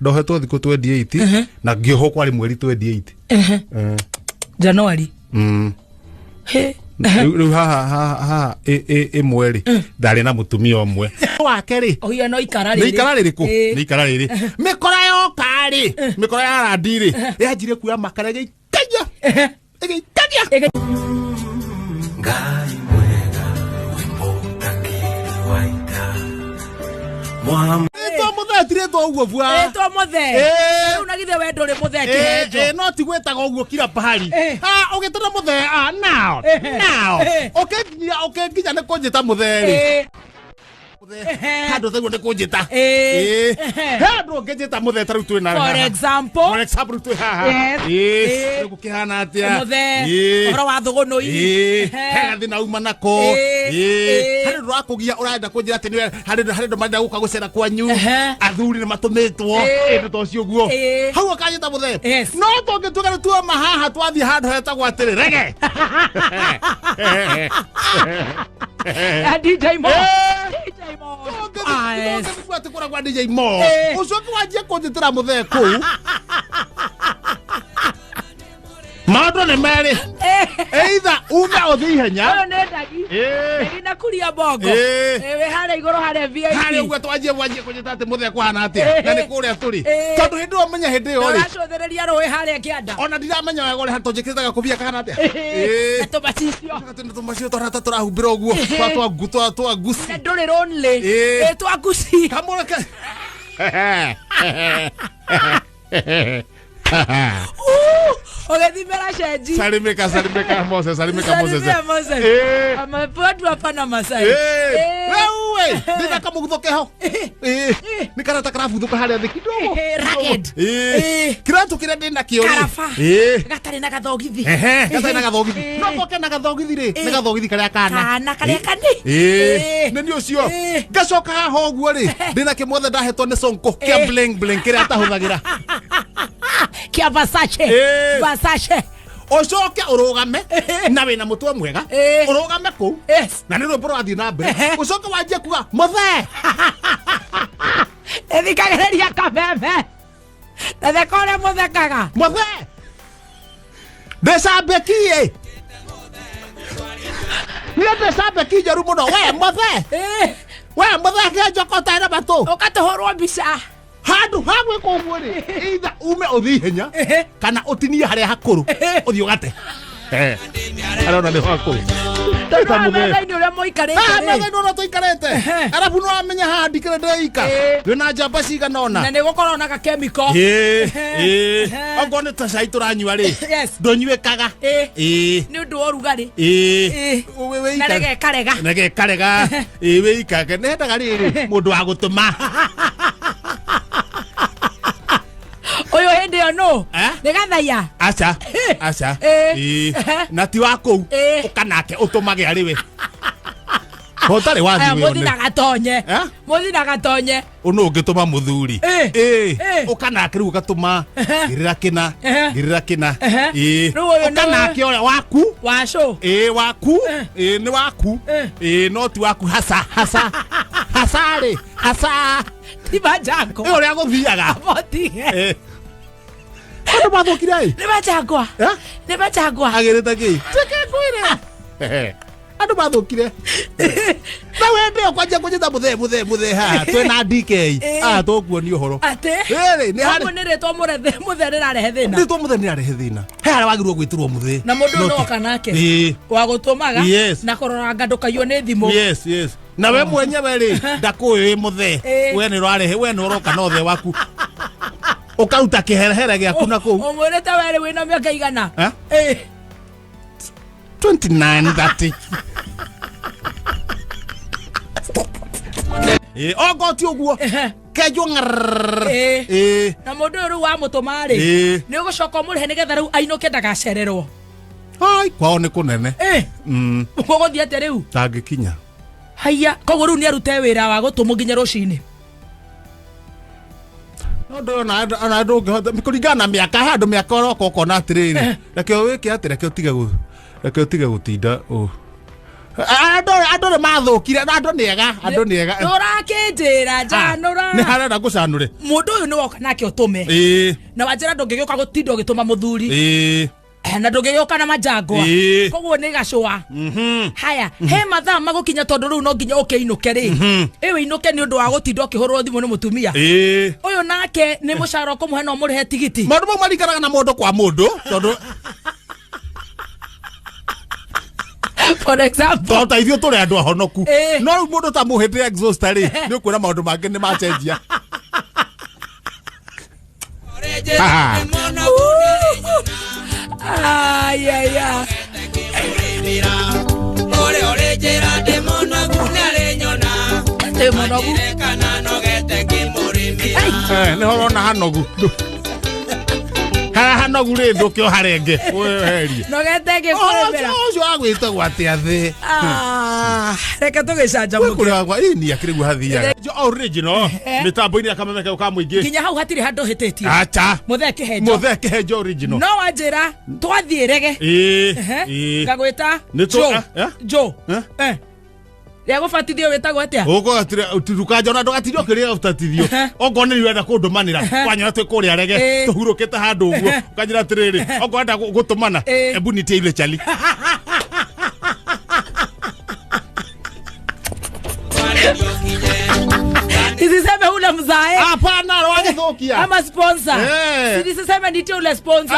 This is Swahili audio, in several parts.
ndohetwo thiku 28 na ngioho kwari mweri 28 January he riu ha mweri ndari na mutumia omwe wake ri oya no ikara riri ni ikara riri mikora yo kari mikora ya radiri yanjire kuya makara gikaja ngai mwega wimbo takiri waita mwa muthethire to uguo bua to muthe unagithe we nduri muthe kirenjo no ti gwetaga uguo kila pahali ugitana muthe now okay nginya ne kunjita muthe hado thego ne kunjita hado ngijita muthe taru tu na for example tu ha gukihana atia muthe ora wa thuguno ii hena thina uma nako hari rwakugia urenda kunjira ati hari ndo manda guka gucera kwanyu athuri ni matumitwo indi to cio guo hau akanyita muthe no to ngituga tu mahaha twathi handu heta gwatire rege DJ Mo kwate kura kwa DJ Mo ucoke wajie kunjitira muthe ku Mado ne mere either ume othi ihenya oyo ne ndagi ina kuria bongo we hare igoro hare VIP hare ugwe twajie kunjita ati muthe kwana atia na ni kuria turi tondu hindi o menya hindi o ri acothereria roe hare kianda ona ndiramenya wega uri hatojikitaga kubia kana atia tumacio torata turahumbira uguo twagusi nduri lonely twagusi kamureke Ogethimera shenji salimeka Moses amepatwa hapa na Masai wewe ndina kama guthokeho nikarata karafuthuka haria thi kidogo racket kiratu kire ndina kiori gatari na gathogithi gatari na gathogithi no toke na gathogithi ri ni gathogithi karia kana karia kani nani ucio gacoka haho guo ri ndina kimothe ndahetwo ni sonko kia bling kire atahuthagira kia Versace ucoke urugame na wina mutwe mwega urugame ku na ni rwimbo rwathi na mbere ucoke wanjie kuga muthe ethikagereria kameme thekore muthekaga muthe ndesambekie ndesambekie njeru muno we muthe kenjokota ina matu ukatuhurwo mbica handu hagwe kogwo ri either ume othi henya kana utinie haria hakuru uthi ugate arona ni hakuru tata muthe ni uria moikarete muthe no toikarete arabu no amenya handikire ndeika wina njamba cigana ona na ni gukorwo na chemical ongo ni ta cai turanyua ri ndonyuikaga ni undu wa urugari nege karega wikage nendaga riri mundu wa gutuma oyo hindi yo no ni gathaya acha na ti wako ukanake utumage ariwe hotare wathi we muthi na gatonye uno ungituma muthuri ukanake ru gatuma girira kina ukanake oya waku waco waku ni waku no ti waku hasa ti bajako uria guthiaga botige ando bathokire ai ni bajagwa agirita ki teke kwire ando bathokire na wende okwanja kunjita muthe ha twena DK tokuoni uhoro ate ni hari niretwo muthe rirarehe thina ni to muthe nirarehe thina he hari wagirwo gwitirwo muthe na mundu no kanake wa gutumaga na kurora ngandukayo ni thimu yes na we mwenyewe ri ndakuwi muthe we ni rwarehe we no roka no the waku ukauta kiherehere giaku na ku umwirete were wina miaka igana 29 30 ogo ti uguo kejo ngar na mundu ru wa mutumari ni ugucoka umurihe nigetha riu ainuke ndagacererwo ai kwao ni kunene uguthii ate riu tangikinya haya koguo riu ni arute wira wa gutumu nginya rucini ndo na ndo kuringana na miaka handu miaka roko kona atiriri reke wike ati reke utige gutinda Andå mathåkire andå nä ega Nurakinjira janura nä harenda gå canå re mundu uyu ni woka nake utume na wanjira ndungigioka gutinda ugituma muthuri na ndungigioka na majangwa koguo ni gacua haya he mathaa magukinya tondu riu no nginya ukiinuke ri iwe inuke ni undu wa gutinda ukihurwo thimu ni mutumia uyu nake ni mucara kumuhe no murihe tigiti maundu mau marikaraga na mundu kwa mundu tondu for example tota ithio turi andu ahonoku no riu mundu ta muhindi exhauster ri ni ukuona maundu mangi ni macenjia ya ore ore jera demono gunare nyona demono kana no gete kimurimi ni horona hanogu hanogu ri ndukio harenge weherie no gete kimurimi ucio agwite gwate athe reka tugicanja muke kuri agwa ini akirigu hathia original mitambo-ini akamemeke ukamuingi nginya hau hatiri handu hititie acha muthe kehenjo original no wanjira twathiirege ngagwita jo ria gubatithio witagwo atia ugo turuka jona ndugatirio kiria utatithio ongone ni wenda kundumanira kwanyona twi kuria rege tuhurukite handu uguo kanjira atiriri ongwenda gutumana ebu nitie ile chali Isiseme ule mzae. Hapana, wangithukia. Ama sponsor. Isiseme nitie ule sponsor.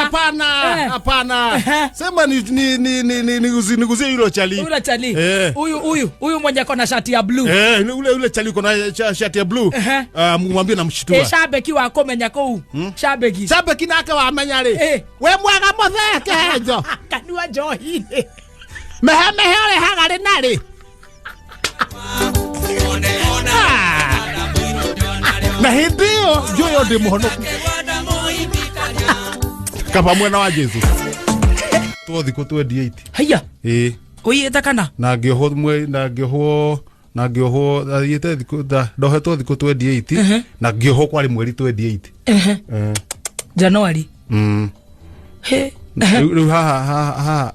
Hapana. Sema niguzie yule chali. Ule chali. Huyu mwenye kona shati ya blue. Ule chali kona shati ya blue. Mwambie namshitua. Shabeki wa komenya kou. Shabeki nake wa menya ri. We mwaga mutheke henjo. Kanua johine. Mehe ole hagari nari. Na hindio joyo ndi muhonoku kaba mwena wa Jesu twothi ku 28 haya uyita kana na ngioho mwe na ngioho ayite thikuda ndohetwo thiku 28 na ngioho kwari mweri 28 January he riu ha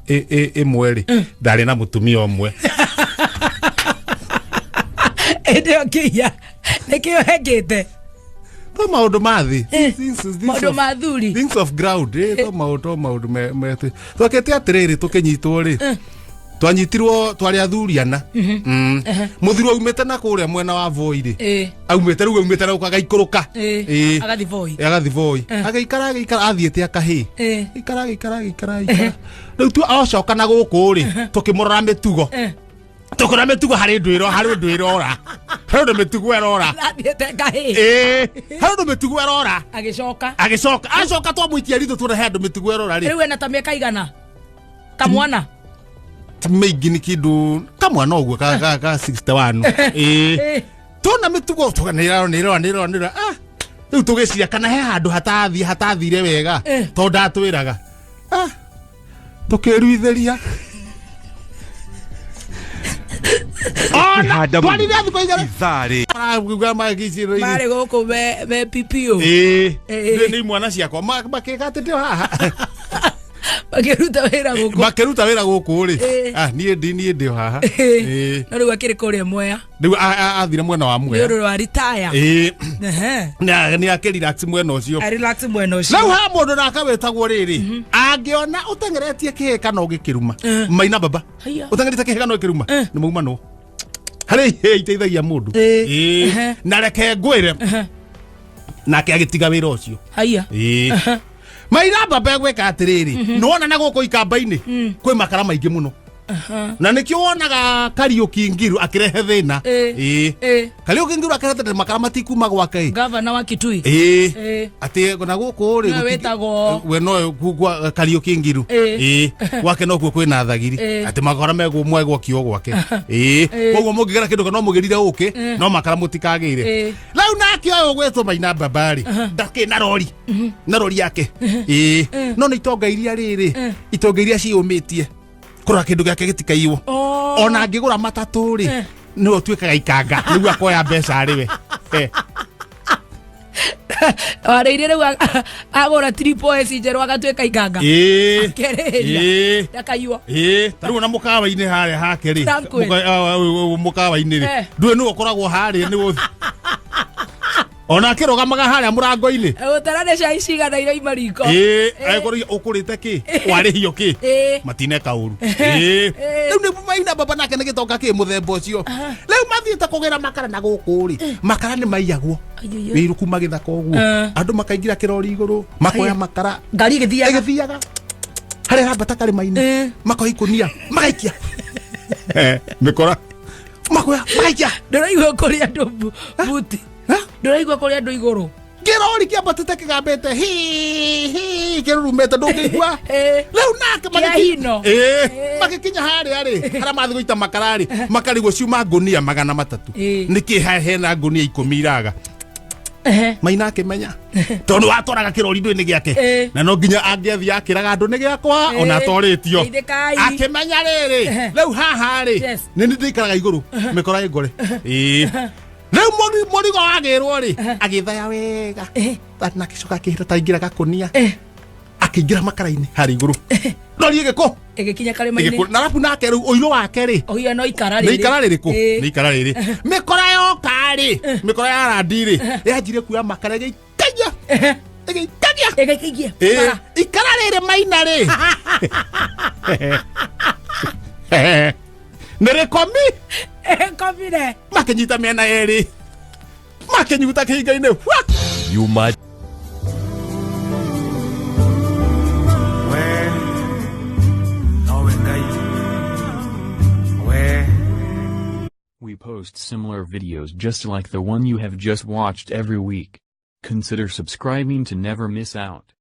mweri ndari na mutumia omwe Ndio kia nikio hegete to maundu mathi maundu mathuri things of ground to maundu me twakete atiriri tukinyitwo ri twanyitirwo twari athuriana muthuri aumete na kuria mwena wa Voi ri aumete riu aumete na ukaga ikuruka agathi Voi agaikara athiete akahi ikara riu tu acoka na guku ri tukimurora mitugo tukora metugo hari ndwiro ora harundo metugo erora harundo metugo erora agicoka twamuitia ritho twona harundo metugo erora ri riu ena tamia kaigana kamwana meigi ni kindu kamwana uguo ka 61 tona metugo tuganira riu tugiciria kana he handu hatathire wega to ndatwiraga tukiruitheria twari nathu koigara izari mare goko me pipio ni mwana ciakwa makikatete haha makeruta wira guku ri nie ndi haha no riu akiri kuria Mwea riu athire mwena wa Mwea riu wa retire ni akirelax mwena ucio riu ha mundu nakawetagwo riri angiona utengeretie kihekano gikiruma maina baba utengeretie kihekano gikiruma ni mauma no hari iteithagia mundu na reke ngwire nake agitiga wira ucio maina baba gweka atiriri nona na guko ikamba-ini kwi makara maingi muno na nikio wonaga Kariuki Ngiru akirehe thina Kariuki Ngiru akirehe makara matikuma gwake governor wa Kitui ati na guku ri we no gwa Kariuki Ngiru gwake no guo kwina thagiri ati makara megwo kio gwake koguo mungigera kindu kana mugirire uki no makara mutikagire lau nakio gwetwo maina babari ndake na rori yake no ni itonga iria riri itonga iria ciumitie kura kindu gake gitikaiwo ona ngigura matatu ri no twikaga ikanga nigu akoya mbeca riwe Wareire rĩu agora triple S njerũ agatwĩka inganga. Ĩĩ. Ndakayua. Tarĩu na mũkawa-inĩ harĩa hake rĩ. Mũkawa-inĩ rĩ. Ndũĩ nĩwe ũkoragwo harĩa nĩ ona akĩrũgamaga harĩa mũrango-inĩ. Ũtarane cai cigana iraima riko. Agĩkorwo ũkũrĩte kĩ? Warĩhio kĩ? Matineka ũru. Rĩu nĩ maina baba nake nĩ gĩtonga kĩ mũthemba ũcio. Rĩu mathiĩte kũgĩra makara na gũkũ rĩ. Makara nĩ maiyagwo. Wĩru kuma gĩthaka ũguo. Andũ makaingĩra kĩrori igũrũ. Makoya makara. Ngari ĩgĩthiaga. Harĩa hambata karĩma-inĩ. Makoya ikũnia. Magaikia. Mĩkora. Makoya. Magaikia. Ndĩraigua kũrĩ andũ buti. Ndĩraigua kũrĩ andũ igũrũ. Kĩrori kĩambatĩte kĩgambĩte kĩrurumĩte ndũngĩigua. Rĩu nake magĩkinya harĩa rĩ harĩa mathiĩ gũita makara rĩ makarigwo ciuma ngũnia 300. Nĩkĩ hena ngũnia 10 iraga. Maina akĩmenya tondũ watwaraga kĩrori ndũĩ nĩ gĩake na no nginya angĩathia akĩraga andũ nĩ gĩakwa ona atorĩtio akĩmenya rĩrĩ rĩu haha rĩ nĩ ndĩikaraga igũrũ mĩkora ĩngore. Rĩu mũrigo wagĩrwo rĩ agĩthaya wega na gĩcoka akĩhĩta taingĩra gakonia akĩingĩra makara-inĩ harĩ igũrũ rori ĩgĩkũ ĩgĩkinya karĩma-inĩ na arabu nake rĩu ũirũ wake rĩ oya no ikara rĩrĩ nĩ ikara rĩrĩkũ nĩ ikara rĩrĩ mĩkora yoka rĩ mĩkora ya randi rĩ yanjire kuoya makara ĩgĩikagia ikara rĩrĩ maina rĩ nĩrĩkomi komire makĩnyita mĩena yerĩ makĩnyuta kĩhinga-inĩ you might We post similar videos just like the one you have just watched every week. Consider subscribing to never miss out.